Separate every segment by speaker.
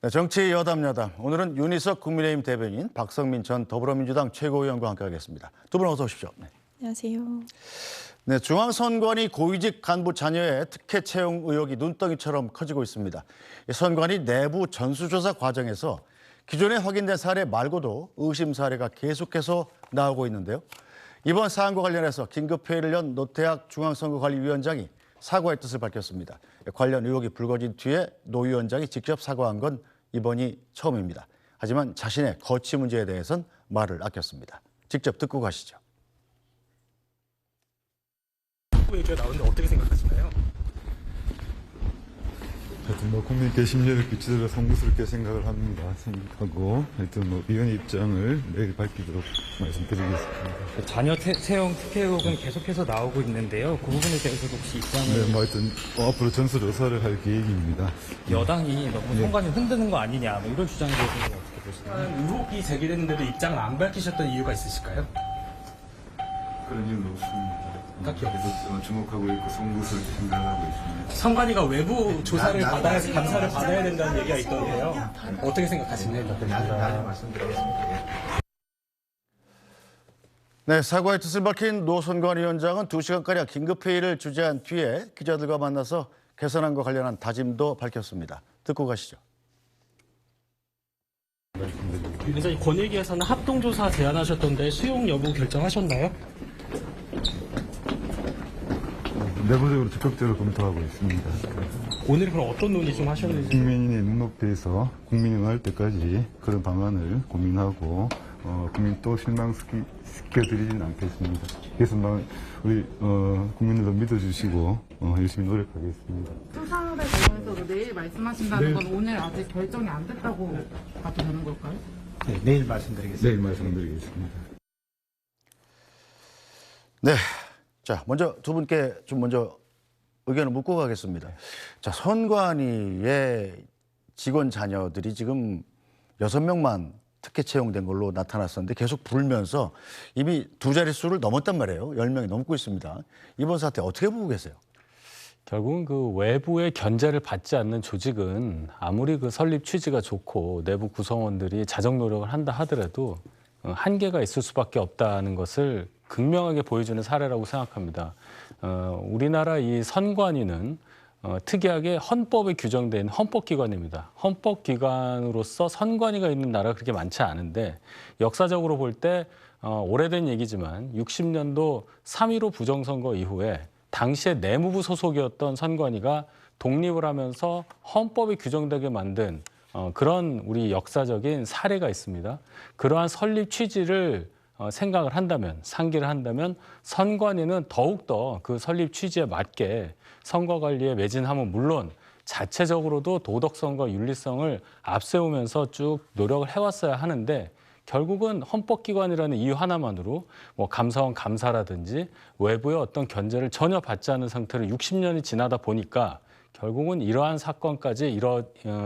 Speaker 1: 네, 정치 여담. 오늘은 윤희석 국민의힘 대변인, 박성민 전 더불어민주당 최고위원과 함께하겠습니다. 두 분 어서 오십시오. 네.
Speaker 2: 안녕하세요.
Speaker 1: 네, 중앙선관위 고위직 간부 자녀의 특혜 채용 의혹이 눈덩이처럼 커지고 있습니다. 선관위 내부 전수조사 과정에서 기존에 확인된 사례 말고도 의심 사례가 계속해서 나오고 있는데요. 이번 사안과 관련해서 긴급회의를 연 노태학 중앙선거관리위원장이 사과의 뜻을 밝혔습니다. 관련 의혹이 불거진 뒤에 노 위원장이 직접 사과한 건 이번이 처음입니다. 하지만 자신의 거취 문제에 대해선 말을 아꼈습니다. 직접 듣고 가시죠.
Speaker 3: 얘기가 나오는데 어떻게 생각하시나요?
Speaker 4: 하여튼 국민께 심려를 끼치도록 송구스럽게 생각하고 하여튼 위원회 입장을 내일 밝히도록 말씀드리겠습니다.
Speaker 3: 자녀 채용 특혜 의혹은 계속해서 나오고 있는데요. 그 부분에 대해서도 혹시 입장을
Speaker 4: 하여튼 앞으로 전수조사를 할 계획입니다.
Speaker 3: 여당이 너무 선관위 흔드는 거 아니냐 이런 주장에 대해서는 어떻게 보시나요? 의혹이 제기됐는데도 입장을 안 밝히셨던 이유가 있으실까요?
Speaker 4: 그런 이유는 없습니다.
Speaker 3: 딱히
Speaker 4: 계속 주목하고 있고 송구스럽게 생각하고 있습니다.
Speaker 3: 선관위가 외부 조사를 받아야 감사를 받아야 된다는 얘기가 있던데요. 어떻게 생각하시나요?
Speaker 1: 네, 사과의 뜻을 밝힌 노 선관위원장은 2시간가량 긴급회의를 주재한 뒤에 기자들과 만나서 개선안과 관련한 다짐도 밝혔습니다. 듣고 가시죠.
Speaker 5: 위원장님, 권익위에서는 합동조사 제안하셨던데 수용 여부 결정하셨나요?
Speaker 4: 내부적으로 적극적으로 검토하고 있습니다.
Speaker 5: 오늘 그럼 어떤 논의 좀 하셨는지.
Speaker 4: 국민의 눈높이에서 국민이 원할 때까지 그런 방안을 고민하고 국민 또 실망시켜드리진 않겠습니다. 그래서 우리 국민들도 믿어주시고 열심히 노력하겠습니다.
Speaker 6: 수사에 관해서도 내일 말씀하신다는 건 오늘 아직 결정이 안 됐다고 봐도 되는 걸까요?
Speaker 3: 네, 내일 말씀드리겠습니다.
Speaker 4: 내일 말씀드리겠습니다.
Speaker 1: 네. 자, 먼저 두 분께 좀 먼저 의견을 묻고 가겠습니다. 자, 선관위의 직원 자녀들이 지금 6명만 특혜 채용된 걸로 나타났었는데 계속 불면서 이미 두 자릿수를 넘었단 말이에요. 10명이 넘고 있습니다. 이번 사태 어떻게 보고 계세요?
Speaker 7: 결국은 그 외부의 견제를 받지 않는 조직은 아무리 그 설립 취지가 좋고 내부 구성원들이 자정 노력을 한다 하더라도 한계가 있을 수밖에 없다는 것을 극명하게 보여주는 사례라고 생각합니다. 우리나라 이 선관위는 특이하게 헌법에 규정된 헌법기관입니다. 헌법기관으로서 선관위가 있는 나라가 그렇게 많지 않은데 역사적으로 볼 때 오래된 얘기지만 60년도 3.15 부정선거 이후에 당시에 내무부 소속이었던 선관위가 독립을 하면서 헌법에 규정되게 만든 그런 우리 역사적인 사례가 있습니다. 그러한 설립 취지를 생각을 한다면, 상기를 한다면 선관위는 더욱더 그 설립 취지에 맞게 선거관리에 매진하면 물론 자체적으로도 도덕성과 윤리성을 앞세우면서 쭉 노력을 해왔어야 하는데 결국은 헌법기관이라는 이유 하나만으로 뭐 감사원 감사라든지 외부의 어떤 견제를 전혀 받지 않은 상태로 60년이 지나다 보니까 결국은 이러한 사건까지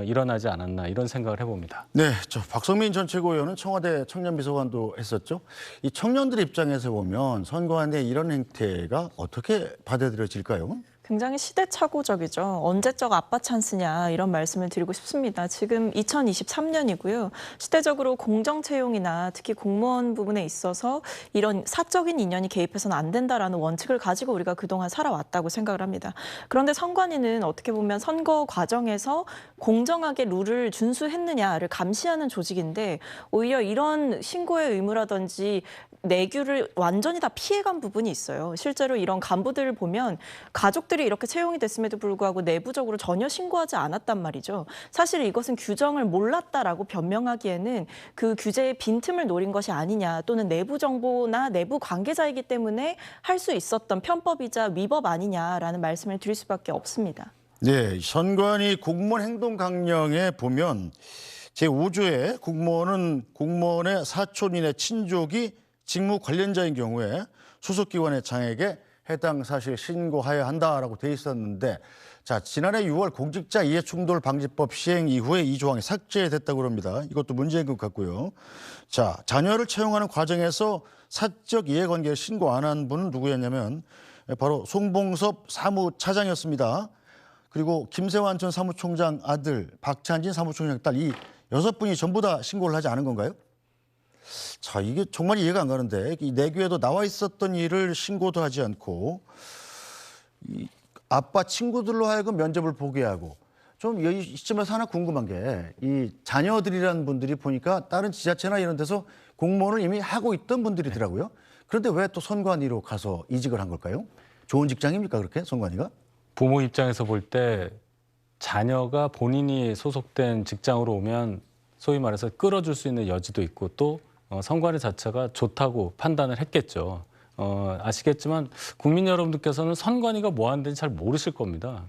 Speaker 7: 일어나지 않았나 이런 생각을 해봅니다.
Speaker 1: 네, 저 박성민 전 최고위원은 청와대 청년비서관도 했었죠. 이 청년들 입장에서 보면 선관위의 이런 행태가 어떻게 받아들여질까요?
Speaker 2: 굉장히 시대착오적이죠. 언제적 아빠 찬스냐 이런 말씀을 드리고 싶습니다. 지금 2023년이고요. 시대적으로 공정 채용이나 특히 공무원 부분에 있어서 이런 사적인 인연이 개입해서는 안 된다라는 원칙을 가지고 우리가 그동안 살아왔다고 생각을 합니다. 그런데 선관위는 어떻게 보면 선거 과정에서 공정하게 룰을 준수했느냐를 감시하는 조직인데 오히려 이런 신고의 의무라든지 내규를 완전히 다 피해간 부분이 있어요. 실제로 이런 간부들을 보면 가족들이 이렇게 채용이 됐음에도 불구하고 내부적으로 전혀 신고하지 않았단 말이죠. 사실 이것은 규정을 몰랐다라고 변명하기에는 그 규제의 빈틈을 노린 것이 아니냐 또는 내부 정보나 내부 관계자이기 때문에 할 수 있었던 편법이자 위법 아니냐라는 말씀을 드릴 수밖에 없습니다.
Speaker 1: 네, 선관위 공무원 행동 강령에 보면 제5조에 공무원의 사촌인의 친족이 직무 관련자인 경우에 소속기관의 장에게 해당 사실 신고하여야 한다라고 돼 있었는데 자, 지난해 6월 공직자 이해충돌 방지법 시행 이후에 이 조항이 삭제됐다고 합니다. 이것도 문제인 것 같고요. 자, 자녀를 채용하는 과정에서 사적 이해관계를 신고 안 한 분은 누구였냐면 바로 송봉섭 사무차장이었습니다. 그리고 김세환 전 사무총장 아들, 박찬진 사무총장 딸 이 6분이 전부 다 신고를 하지 않은 건가요? 자, 이게 정말 이해가 안 가는데 이 내규에도 나와 있었던 일을 신고도 하지 않고 이 아빠 친구들로 하여금 면접을 보게 하고 좀 이 시점에서 하나 궁금한 게 이 자녀들이라는 분들이 보니까 다른 지자체나 이런 데서 공무원을 이미 하고 있던 분들이더라고요. 그런데 왜 또 선관위로 가서 이직을 한 걸까요? 좋은 직장입니까 그렇게 선관위가?
Speaker 7: 부모 입장에서 볼 때 자녀가 본인이 소속된 직장으로 오면 소위 말해서 끌어줄 수 있는 여지도 있고 또 선관위 자체가 좋다고 판단을 했겠죠. 아시겠지만 국민 여러분들께서는 선관위가 뭐 하는지 잘 모르실 겁니다.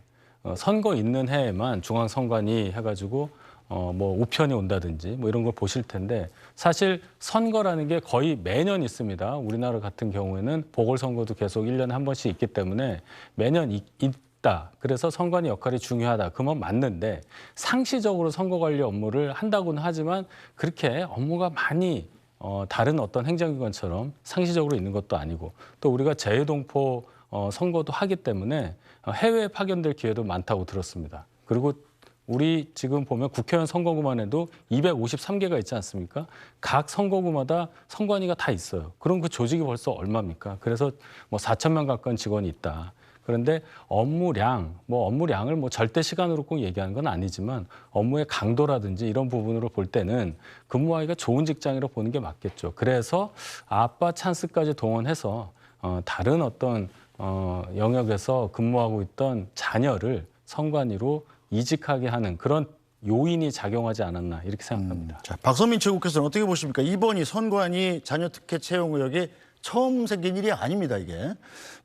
Speaker 7: 선거 있는 해에만 중앙선관위 해가지고 뭐 우편이 온다든지 뭐 이런 걸 보실 텐데 사실 선거라는 게 거의 매년 있습니다. 우리나라 같은 경우에는 보궐선거도 계속 1년에 한 번씩 있기 때문에 매년 있다. 그래서 선관위 역할이 중요하다. 그건 맞는데 상시적으로 선거 관리 업무를 한다고는 하지만 그렇게 업무가 많이 다른 어떤 행정기관처럼 상시적으로 있는 것도 아니고 또 우리가 재외동포 선거도 하기 때문에 해외에 파견될 기회도 많다고 들었습니다. 그리고 우리 지금 보면 국회의원 선거구만 해도 253개가 있지 않습니까? 각 선거구마다 선관위가 다 있어요. 그럼 그 조직이 벌써 얼마입니까? 그래서 뭐 4,000명 가까운 직원이 있다. 그런데 업무량을 뭐 절대 시간으로 꼭 얘기하는 건 아니지만 업무의 강도라든지 이런 부분으로 볼 때는 근무하기가 좋은 직장이라고 보는 게 맞겠죠. 그래서 아빠 찬스까지 동원해서 다른 어떤 영역에서 근무하고 있던 자녀를 선관위로 이직하게 하는 그런 요인이 작용하지 않았나 이렇게 생각합니다.
Speaker 1: 자, 박선민 최고께서는 어떻게 보십니까? 이번이 선관위 자녀 특혜 채용 의혹이 처음 생긴 일이 아닙니다, 이게.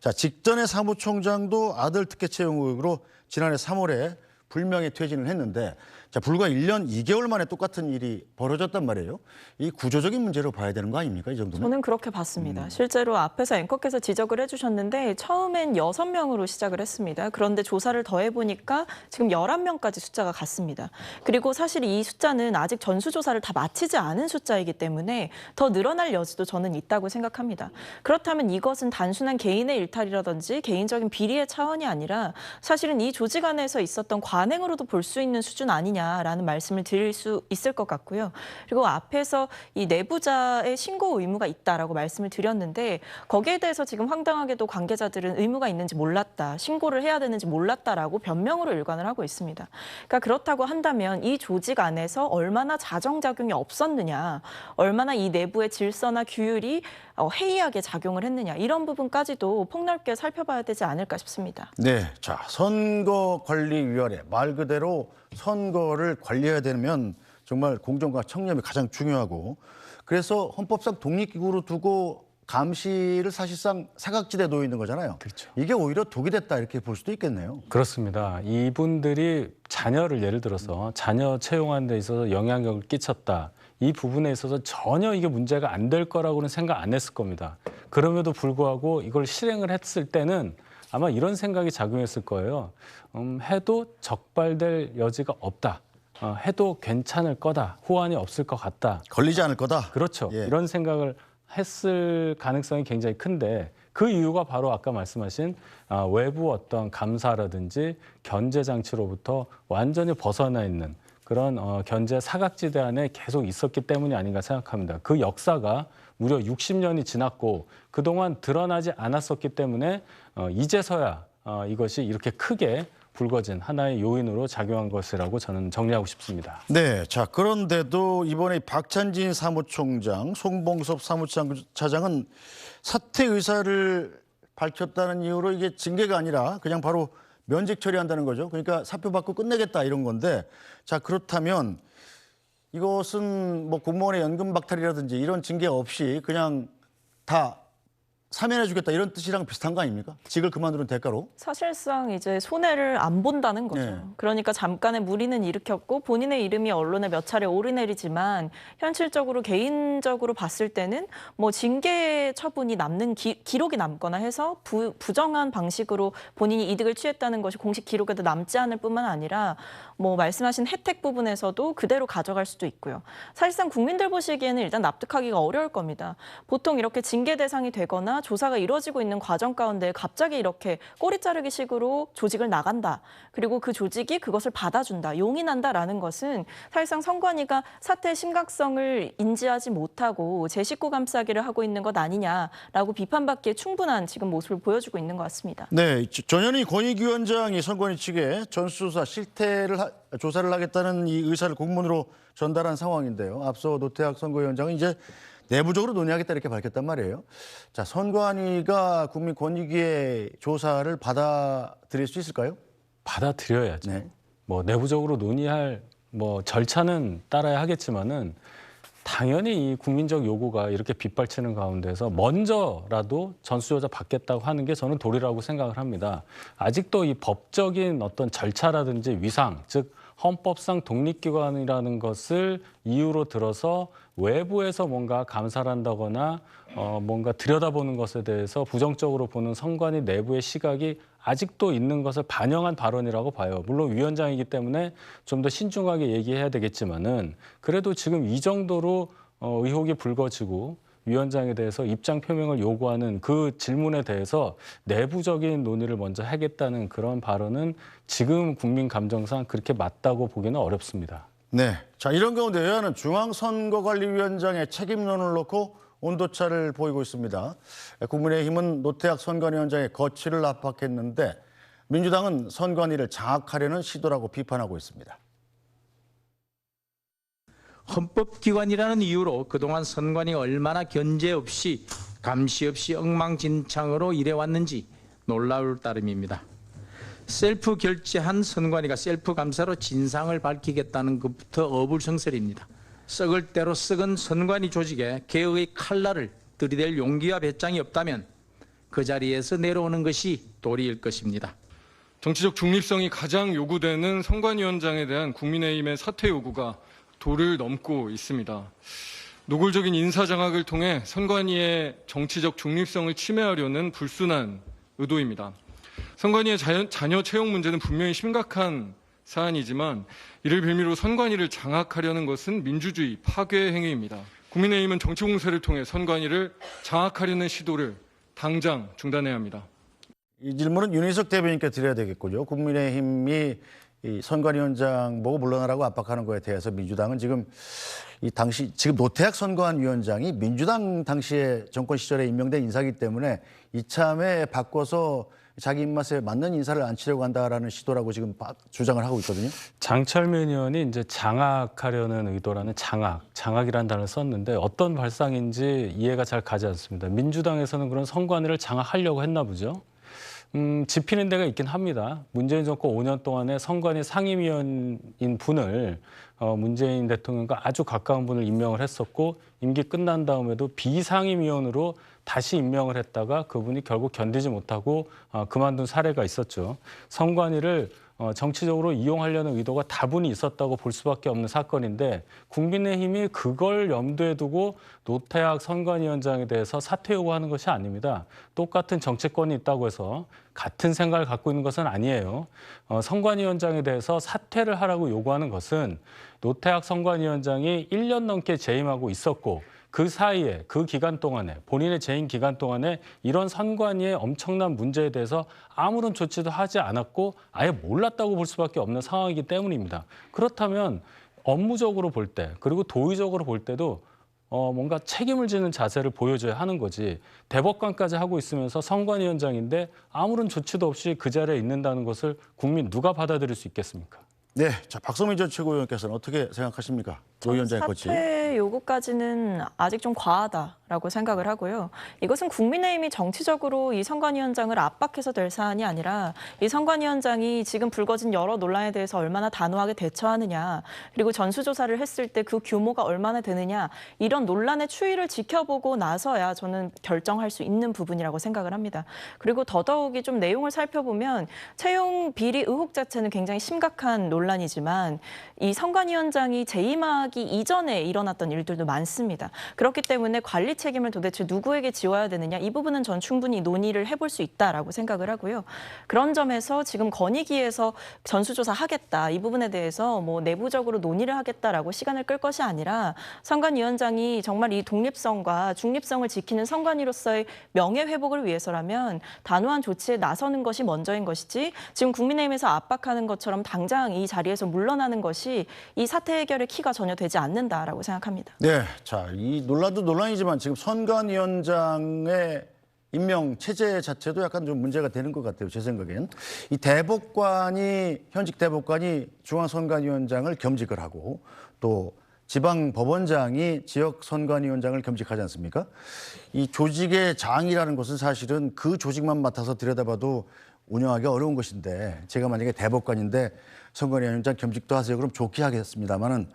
Speaker 1: 자, 직전에 사무총장도 아들 특혜 채용 의혹으로 지난해 3월에 불명예 퇴진을 했는데 자, 불과 1년 2개월 만에 똑같은 일이 벌어졌단 말이에요. 이 구조적인 문제로 봐야 되는 거 아닙니까? 이 정도면?
Speaker 2: 저는 그렇게 봤습니다. 실제로 앞에서 앵커께서 지적을 해주셨는데 처음엔 6명으로 시작을 했습니다. 그런데 조사를 더해보니까 지금 11명까지 숫자가 갔습니다. 그리고 사실 이 숫자는 아직 전수조사를 다 마치지 않은 숫자이기 때문에 더 늘어날 여지도 저는 있다고 생각합니다. 그렇다면 이것은 단순한 개인의 일탈이라든지 개인적인 비리의 차원이 아니라 사실은 이 조직 안에서 있었던 관행으로도 볼 수 있는 수준 아니냐라는 말씀을 드릴 수 있을 것 같고요. 그리고 앞에서 이 내부자의 신고 의무가 있다라고 말씀을 드렸는데 거기에 대해서 지금 황당하게도 관계자들은 의무가 있는지 몰랐다, 신고를 해야 되는지 몰랐다라고 변명으로 일관을 하고 있습니다. 그러니까 그렇다고 한다면 이 조직 안에서 얼마나 자정작용이 없었느냐, 얼마나 이 내부의 질서나 규율이 해이하게 작용을 했느냐 이런 부분까지도 폭넓게 살펴봐야 되지 않을까 싶습니다.
Speaker 1: 네, 자, 선거관리위원회 말 그대로 선거를 관리해야 되면 정말 공정과 청렴이 가장 중요하고 그래서 헌법상 독립기구로 두고 감시를 사실상 사각지대에 놓여 있는 거잖아요.
Speaker 7: 그렇죠.
Speaker 1: 이게 오히려 독이 됐다 이렇게 볼 수도 있겠네요.
Speaker 7: 그렇습니다. 이분들이 자녀를 예를 들어서 자녀 채용하는 데 있어서 영향력을 끼쳤다. 이 부분에 있어서 전혀 이게 문제가 안 될 거라고는 생각 안 했을 겁니다. 그럼에도 불구하고 이걸 실행을 했을 때는 아마 이런 생각이 작용했을 거예요. 해도 적발될 여지가 없다. 해도 괜찮을 거다. 호환이 없을 것 같다.
Speaker 1: 걸리지 않을 거다.
Speaker 7: 그렇죠.
Speaker 1: 예.
Speaker 7: 이런 생각을 했을 가능성이 굉장히 큰데 그 이유가 바로 아까 말씀하신 외부 어떤 감사라든지 견제 장치로부터 완전히 벗어나 있는 그런 견제 사각지대 안에 계속 있었기 때문이 아닌가 생각합니다. 그 역사가 무려 60년이 지났고 그동안 드러나지 않았었기 때문에 이제서야 이것이 이렇게 크게 불거진 하나의 요인으로 작용한 것이라고 저는 정리하고 싶습니다.
Speaker 1: 네, 자 그런데도 이번에 박찬진 사무총장, 송봉섭 사무차장은 사퇴 의사를 밝혔다는 이유로 이게 징계가 아니라 그냥 바로 면직 처리한다는 거죠. 그러니까 사표 받고 끝내겠다 이런 건데 자 그렇다면 이것은 뭐 공무원의 연금 박탈이라든지 이런 징계 없이 그냥 다 사면해주겠다 이런 뜻이랑 비슷한 거 아닙니까? 직을 그만두는 대가로.
Speaker 2: 사실상 이제 손해를 안 본다는 거죠.
Speaker 1: 네.
Speaker 2: 그러니까 잠깐의 무리는 일으켰고 본인의 이름이 언론에 몇 차례 오르내리지만 현실적으로 개인적으로 봤을 때는 뭐 징계 처분이 남는 기록이 남거나 해서 부정한 방식으로 본인이 이득을 취했다는 것이 공식 기록에도 남지 않을 뿐만 아니라 뭐 말씀하신 혜택 부분에서도 그대로 가져갈 수도 있고요. 사실상 국민들 보시기에는 일단 납득하기가 어려울 겁니다. 보통 이렇게 징계 대상이 되거나 조사나 조사가 이루어지고 있는 과정 가운데 갑자기 이렇게 꼬리 자르기 식으로 조직을 나간다. 그리고 그 조직이 그것을 받아준다, 용인한다라는 것은 사실상 선관위가 사태의 심각성을 인지하지 못하고 제 식구 감싸기를 하고 있는 것 아니냐라고 비판받기에 충분한 지금 모습을 보여주고 있는 것 같습니다.
Speaker 1: 네, 전현희 권익위원장이 선관위 측에 전수조사 조사를 하겠다는 이 의사를 공문으로 전달한 상황인데요. 앞서 노태학 선거위원장은 이제 내부적으로 논의하겠다 이렇게 밝혔단 말이에요. 자, 선관위가 국민권익위의 조사를 받아들일 수 있을까요?
Speaker 7: 받아들여야죠.
Speaker 1: 네.
Speaker 7: 뭐 내부적으로 논의할 뭐 절차는 따라야 하겠지만은 당연히 이 국민적 요구가 이렇게 빗발치는 가운데서 먼저라도 전수조사 받겠다고 하는 게 저는 도리라고 생각을 합니다. 아직도 이 법적인 어떤 절차라든지 위상, 즉 헌법상 독립기관이라는 것을 이유로 들어서 외부에서 뭔가 감사를 한다거나 뭔가 들여다보는 것에 대해서 부정적으로 보는 선관위 내부의 시각이 아직도 있는 것을 반영한 발언이라고 봐요. 물론 위원장이기 때문에 좀 더 신중하게 얘기해야 되겠지만은 그래도 지금 이 정도로 의혹이 불거지고 위원장에 대해서 입장 표명을 요구하는 그 질문에 대해서 내부적인 논의를 먼저 하겠다는 그런 발언은 지금 국민 감정상 그렇게 맞다고 보기는 어렵습니다.
Speaker 1: 네. 자, 이런 가운데 여야는 중앙선거관리위원장의 책임론을 놓고 온도차를 보이고 있습니다. 국민의힘은 노태학 선관위원장의 거취를 압박했는데 민주당은 선관위를 장악하려는 시도라고 비판하고 있습니다.
Speaker 8: 헌법기관이라는 이유로 그동안 선관위 얼마나 견제 없이 감시 없이 엉망진창으로 일해왔는지 놀라울 따름입니다. 셀프 결재한 선관위가 셀프 감사로 진상을 밝히겠다는 것부터 어불성설입니다. 썩을 대로 썩은 선관위 조직에 개혁의 칼날을 들이댈 용기와 배짱이 없다면 그 자리에서 내려오는 것이 도리일 것입니다.
Speaker 9: 정치적 중립성이 가장 요구되는 선관위원장에 대한 국민의힘의 사퇴 요구가 도를 넘고 있습니다. 노골적인 인사장악을 통해 선관위의 정치적 중립성을 침해하려는 불순한 의도입니다. 선관위의 자녀 채용 문제는 분명히 심각한 사안이지만 이를 빌미로 선관위를 장악하려는 것은 민주주의 파괴 행위입니다. 국민의힘은 정치 공세를 통해 선관위를 장악하려는 시도를 당장 중단해야 합니다.
Speaker 1: 이 질문은 윤희석 대변인께 드려야 되겠군요. 국민의힘이 이 선관위원장 보고 물러나라고 압박하는 거에 대해서 민주당은 지금 지금 노태학 선관위원장이 민주당 당시에 정권 시절에 임명된 인사이기 때문에 이참에 바꿔서 자기 입맛에 맞는 인사를 앉히려고 한다라는 시도라고 지금 주장을 하고 있거든요.
Speaker 7: 장철민 의원이 이제 장악하려는 의도라는 장악이라는 단어를 썼는데 어떤 발상인지 이해가 잘 가지 않습니다. 민주당에서는 그런 선관위를 장악하려고 했나 보죠. 짚히는 데가 있긴 합니다. 문재인 정권 5년 동안에 선관위 상임위원인 분을 문재인 대통령과 아주 가까운 분을 임명을 했었고 임기 끝난 다음에도 비상임위원으로 다시 임명을 했다가 그분이 결국 견디지 못하고 그만둔 사례가 있었죠. 선관위를 정치적으로 이용하려는 의도가 다분히 있었다고 볼 수밖에 없는 사건인데 국민의힘이 그걸 염두에 두고 노태학 선관위원장에 대해서 사퇴 요구하는 것이 아닙니다. 똑같은 정치권이 있다고 해서 같은 생각을 갖고 있는 것은 아니에요. 선관위원장에 대해서 사퇴를 하라고 요구하는 것은 노태학 선관위원장이 1년 넘게 재임하고 있었고 그 사이에 그 기간 동안에 본인의 재임 기간 동안에 이런 선관위의 엄청난 문제에 대해서 아무런 조치도 하지 않았고 아예 몰랐다고 볼 수밖에 없는 상황이기 때문입니다. 그렇다면 업무적으로 볼 때 그리고 도의적으로 볼 때도 뭔가 책임을 지는 자세를 보여줘야 하는 거지. 대법관까지 하고 있으면서 선관위원장인데 아무런 조치도 없이 그 자리에 있는다는 것을 국민 누가 받아들일 수 있겠습니까?
Speaker 1: 네, 자 박성민 전 최고위원께서는 어떻게 생각하십니까? 노 위원장의 거치.
Speaker 2: 사퇴 요구까지는 아직 좀 과하다라고 생각을 하고요. 이것은 국민의힘이 정치적으로 이 선관위원장을 압박해서 될 사안이 아니라 이 선관위원장이 지금 불거진 여러 논란에 대해서 얼마나 단호하게 대처하느냐, 그리고 전수조사를 했을 때 그 규모가 얼마나 되느냐, 이런 논란의 추이를 지켜보고 나서야 저는 결정할 수 있는 부분이라고 생각을 합니다. 그리고 더더욱이 좀 내용을 살펴보면 채용 비리 의혹 자체는 굉장히 심각한 논란이지만 이 선관위원장이 재임하기 임명하기 이전에 일어났던 일들도 많습니다. 그렇기 때문에 관리 책임을 도대체 누구에게 지워야 되느냐 이 부분은 전 충분히 논의를 해볼 수 있다라고 생각을 하고요. 그런 점에서 지금 건의기에서 전수조사 하겠다 이 부분에 대해서 뭐 내부적으로 논의를 하겠다라고 시간을 끌 것이 아니라 선관위원장이 정말 이 독립성과 중립성을 지키는 선관위로서의 명예회복을 위해서라면 단호한 조치에 나서는 것이 먼저인 것이지 지금 국민의힘에서 압박하는 것처럼 당장 이 자리에서 물러나는 것이 이 사태 해결의 키가 전혀 되지 않는다라고 생각합니다.
Speaker 1: 네, 자, 이 논란도 논란이지만 지금 선관위원장의 임명 체제 자체도 약간 좀 문제가 되는 것 같아요. 제 생각엔 이 현직 대법관이 중앙선관위원장을 겸직을 하고 또 지방 법원장이 지역 선관위원장을 겸직하지 않습니까? 이 조직의 장이라는 것은 사실은 그 조직만 맡아서 들여다봐도 운영하기 어려운 것인데 제가 만약에 대법관인데 선관위원장 겸직도 하세요. 그럼 좋게 하겠습니다만은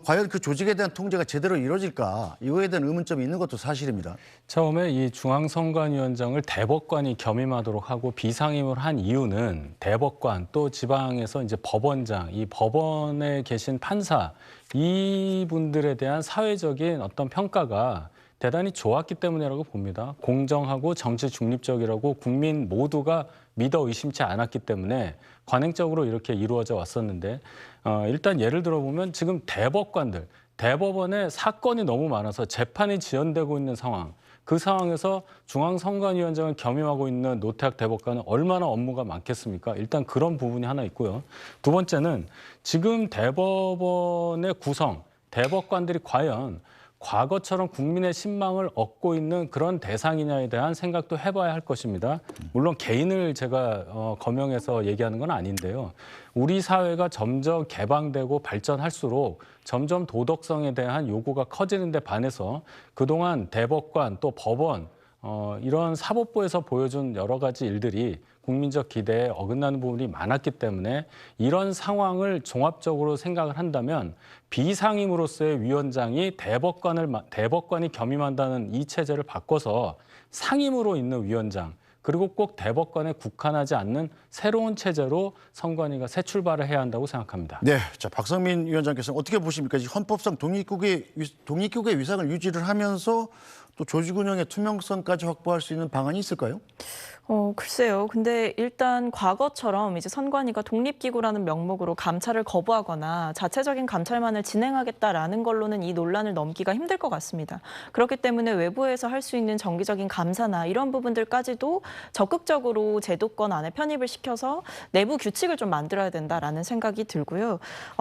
Speaker 1: 과연 그 조직에 대한 통제가 제대로 이루어질까 이거에 대한 의문점이 있는 것도 사실입니다.
Speaker 7: 처음에 이 중앙선관위원장을 대법관이 겸임하도록 하고 비상임을 한 이유는 대법관 또 지방에서 이제 법원장, 이 법원에 계신 판사 이분들에 대한 사회적인 어떤 평가가 대단히 좋았기 때문이라고 봅니다. 공정하고 정치 중립적이라고 국민 모두가 믿어 의심치 않았기 때문에 관행적으로 이렇게 이루어져 왔었는데 일단 예를 들어보면 지금 대법원에 사건이 너무 많아서 재판이 지연되고 있는 상황, 그 상황에서 중앙선관위원장을 겸임하고 있는 노태학 대법관은 얼마나 업무가 많겠습니까? 일단 그런 부분이 하나 있고요. 두 번째는 지금 대법원의 구성, 대법관들이 과연 과거처럼 국민의 신망을 얻고 있는 그런 대상이냐에 대한 생각도 해봐야 할 것입니다. 물론 개인을 제가 거명해서 얘기하는 건 아닌데요. 우리 사회가 점점 개방되고 발전할수록 점점 도덕성에 대한 요구가 커지는 데 반해서 그동안 대법관 또 법원 이런 사법부에서 보여준 여러 가지 일들이 국민적 기대에 어긋나는 부분이 많았기 때문에 이런 상황을 종합적으로 생각을 한다면 비상임으로서의 위원장이 대법관이 겸임한다는 이 체제를 바꿔서 상임으로 있는 위원장 그리고 꼭 대법관에 국한하지 않는 새로운 체제로 선관위가 새 출발을 해야 한다고 생각합니다.
Speaker 1: 네, 자 박성민 위원장께서는 어떻게 보십니까? 헌법상 독립국의 위상을 유지를 하면서 또 조직 운영의 투명성까지 확보할 수 있는 방안이 있을까요?
Speaker 2: 글쎄요. 근데 일단 과거처럼 이제 선관위가 독립기구라는 명목으로 감찰을 거부하거나 자체적인 감찰만을 진행하겠다라는 걸로는 이 논란을 넘기가 힘들 것 같습니다. 그렇기 때문에 외부에서 할 수 있는 정기적인 감사나 이런 부분들까지도 적극적으로 제도권 안에 편입을 시켜서 내부 규칙을 좀 만들어야 된다라는 생각이 들고요.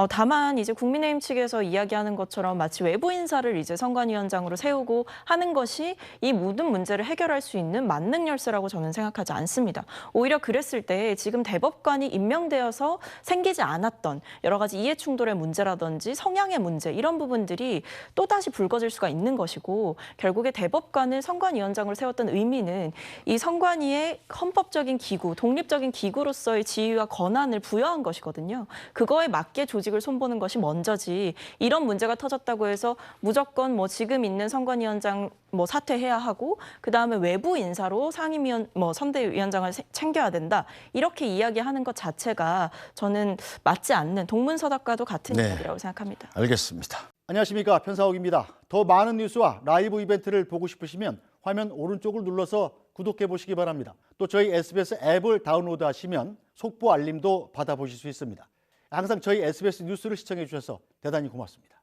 Speaker 2: 다만 이제 국민의힘 측에서 이야기하는 것처럼 마치 외부 인사를 이제 선관위원장으로 세우고 하는 것이 이 모든 문제를 해결할 수 있는 만능 열쇠라고 저는 생각합니다. 하지 않습니다. 오히려 그랬을 때 지금 대법관이 임명되어서 생기지 않았던 여러 가지 이해 충돌의 문제라든지 성향의 문제 이런 부분들이 또다시 불거질 수가 있는 것이고 결국에 대법관을 선관위원장으로 세웠던 의미는 이 선관위의 헌법적인 기구, 독립적인 기구로서의 지위와 권한을 부여한 것이거든요. 그거에 맞게 조직을 손보는 것이 먼저지 이런 문제가 터졌다고 해서 무조건 뭐 지금 있는 선관위원장 뭐 사퇴해야 하고 그다음에 외부 인사로 상임위원 선대위원장을 챙겨야 된다. 이렇게 이야기하는 것 자체가 저는 맞지 않는 동문서답과도 같은 이야기라고 생각합니다.
Speaker 1: 알겠습니다. 안녕하십니까. 편사옥입니다. 더 많은 뉴스와 라이브 이벤트를 보고 싶으시면 화면 오른쪽을 눌러서 구독해 보시기 바랍니다. 또 저희 SBS 앱을 다운로드하시면 속보 알림도 받아보실 수 있습니다. 항상 저희 SBS 뉴스를 시청해 주셔서 대단히 고맙습니다.